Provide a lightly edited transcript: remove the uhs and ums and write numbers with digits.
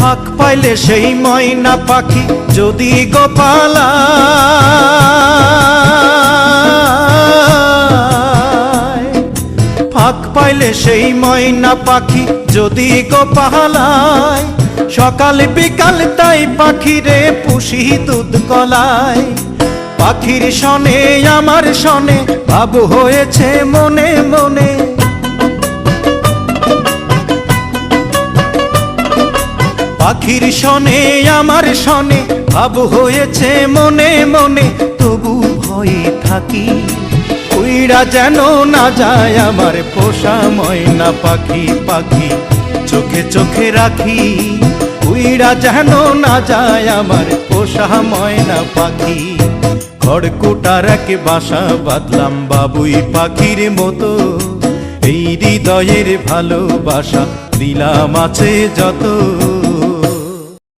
ফাঁক পাইলে সেই ময়না পাখি যদি গোপালায়, ফাঁক পাইলে সেই ময়না পাখি যদি গোপালায়, সকাল বিকাল তাই পাখিরে পুষি দুধ কলায়। পাখির শনে আমার শনে ভাব হয়েছে মনে মনে, পাখির শনে আমার শনে ভাব হয়েছে মনে মনে। তবু ভয়ে থাকি উইড়া যেন না যায় আমার পোষা ময়না পাখি, পাখি চোখে চোখে রাখি, উইড়া যেন না যায় আমার পোষা ময়না পাখি। খড়কুটার এক বাসা বাঁধলাম বাবুই পাখির মতো, এই হৃদয়ের ভালোবাসা দিলাম আছে যত।